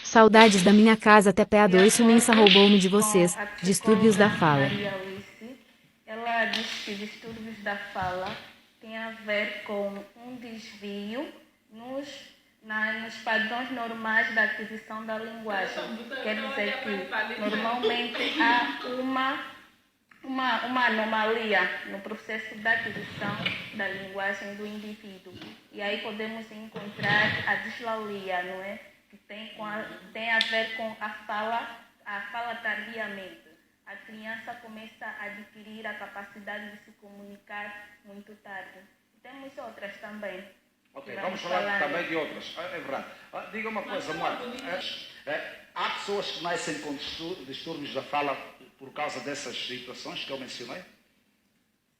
Saudades da minha casa até PA2 Sumensa roubou-me de vocês. A Distúrbios da psicóloga fala. Maria Alice, ela diz que distúrbios da fala tem a ver com um desvio nos padrões normais da aquisição da linguagem. Quer dizer que normalmente há uma anomalia no processo da aquisição da linguagem do indivíduo. E aí podemos encontrar a dislalia, não é? Que tem a ver com a fala tardiamente. A criança começa a adquirir a capacidade de se comunicar muito tarde. E temos outras também. Ok, vamos falar também de outras. É verdade. Diga uma coisa, Marco. Há pessoas que nascem com distúrbios da fala por causa dessas situações que eu mencionei?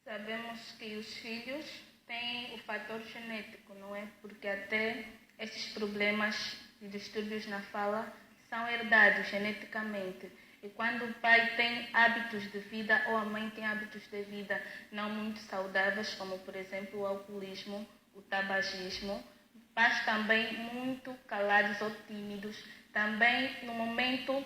Sabemos que os filhos têm o fator genético, não é? Porque até esses problemas de distúrbios na fala são herdados geneticamente. E quando o pai tem hábitos de vida ou a mãe tem hábitos de vida não muito saudáveis, como por exemplo o alcoolismo, o tabagismo, pais também muito calados ou tímidos, também no momento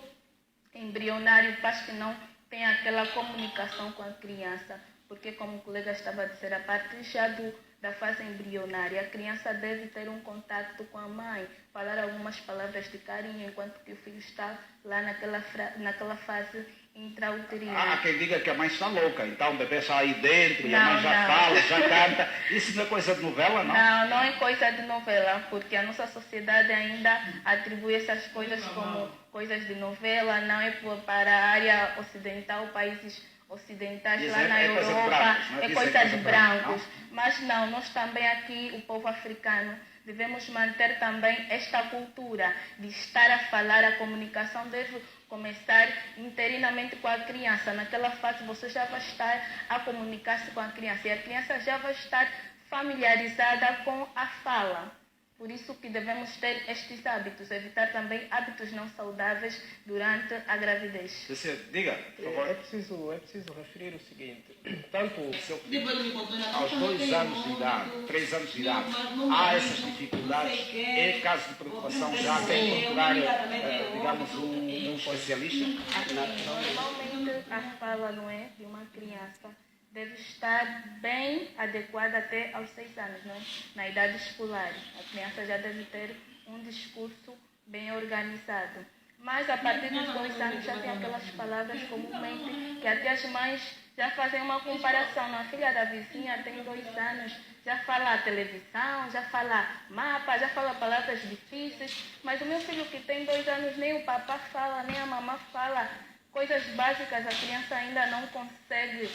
embrionário, pais que não têm aquela comunicação com a criança, porque como o colega estava a dizer, a partir já da fase embrionária, a criança deve ter um contato com a mãe, falar algumas palavras de carinho, enquanto que o filho está lá naquela fase intrauterina. Há quem diga que a mãe está louca, então o bebê está aí dentro e a mãe já fala, já canta. Isso não é coisa de novela, não? Não é coisa de novela, porque a nossa sociedade ainda atribui essas coisas como coisas de novela, não é para a área ocidental, países ocidentais, lá na Europa, é coisa de brancos. Mas não, nós também aqui, o povo africano, devemos manter também esta cultura de estar a falar, a comunicação deve começar interinamente com a criança. Naquela fase você já vai estar a comunicar-se com a criança e a criança já vai estar familiarizada com a fala. Por isso que devemos ter estes hábitos, evitar também hábitos não saudáveis durante a gravidez. Diga, por favor. É preciso referir o seguinte, tanto aos 2 anos de idade, 3 anos de idade, há essas dificuldades, em caso de preocupação já tem que procurar, digamos, um especialista? Normalmente a fala, não é, de uma criança deve estar bem adequada até aos 6 anos, não é? Na idade escolar. A criança já deve ter um discurso bem organizado. Mas a partir dos 2 anos já tem aquelas palavras comumente que até as mães já fazem uma comparação. A filha da vizinha tem 2 anos, já fala televisão, já fala mapa, já fala palavras difíceis. Mas o meu filho que tem 2 anos, nem o papá fala, nem a mamã fala. Coisas básicas a criança ainda não consegue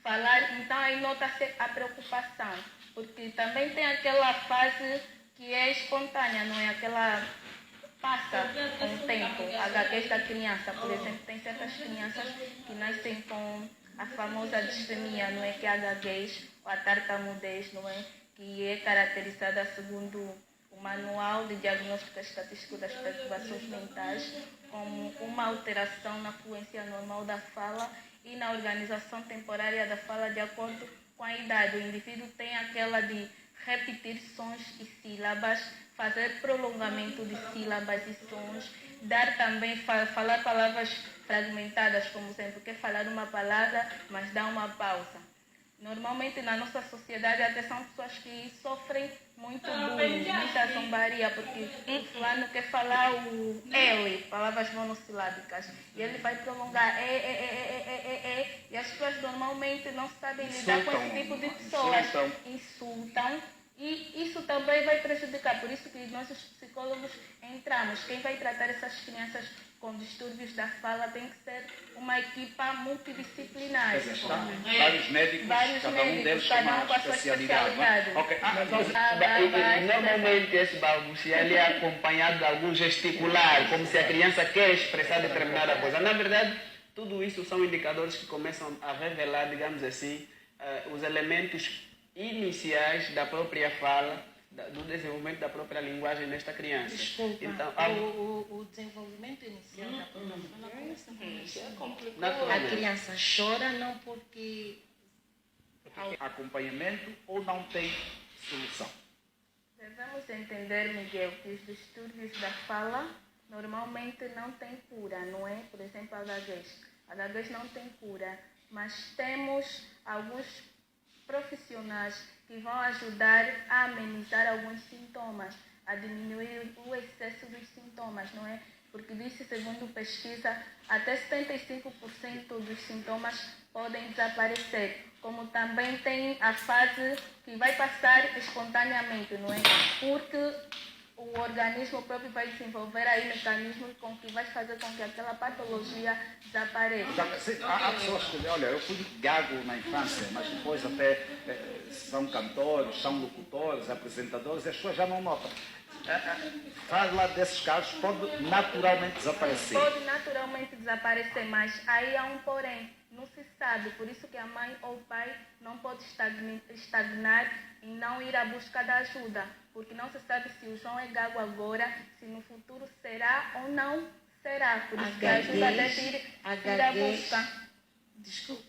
falar, então aí nota-se a preocupação, porque também tem aquela fase que é espontânea, não é? Aquela passa com o tempo, a gaguez da criança, por exemplo, tem certas crianças que nascem com a famosa disfemia, não é? Que é a gaguez ou a tartamudez, não é? Que é caracterizada segundo o Manual de Diagnóstico Estatístico das Perturbações Mentais como uma alteração na fluência normal da fala e na organização temporária da fala de acordo com a idade. O indivíduo tem aquela de repetir sons e sílabas, fazer prolongamento de sílabas e sons, dar também, falar palavras fragmentadas, como sempre, quer falar uma palavra, mas dá uma pausa. Normalmente na nossa sociedade até são pessoas que sofrem muito bullying, muita zombaria, porque o fulano quer falar o L, palavras monossilábicas, e ele vai prolongar e as pessoas normalmente não sabem lidar com esse tipo de pessoas, insultam, e isso também vai prejudicar, por isso que nós os psicólogos entramos, quem vai tratar essas crianças com distúrbios da fala tem que ser uma equipa multidisciplinar. Vários médicos, cada um deles com uma especialidade. Okay. Normalmente esse balbuciar ele é acompanhado de algum gesticular, como se a criança quer expressar determinada coisa. Na verdade, tudo isso são indicadores que começam a revelar, digamos assim, os elementos iniciais da própria fala, do desenvolvimento da própria linguagem nesta criança. Desculpa, então, o desenvolvimento inicial da própria fala começa com a criança chora não porque acompanhamento ou não tem solução. Devemos entender, Miguel, que os distúrbios da fala normalmente não tem cura, não é? Por exemplo, a gaguez. A gaguez não tem cura, mas temos alguns profissionais que vão ajudar a amenizar alguns sintomas, a diminuir o excesso dos sintomas, não é? Porque disse, segundo pesquisa, até 75% dos sintomas podem desaparecer, como também tem a fase que vai passar espontaneamente, não é? Porque o organismo próprio vai desenvolver aí mecanismos com que vai fazer com que aquela patologia desapareça. Há pessoas que, olha, eu fui gago na infância, mas depois até são cantores, são locutores, apresentadores, e as pessoas já não notam. Fala desses casos, pode naturalmente desaparecer. Pode naturalmente desaparecer, mas aí há um porém. Não se sabe, por isso que a mãe ou o pai não pode estagnar e não ir à busca da ajuda, porque não se sabe se o João é gago agora, se no futuro será ou não será, por isso que a ajuda deve ir à busca. Desculpa.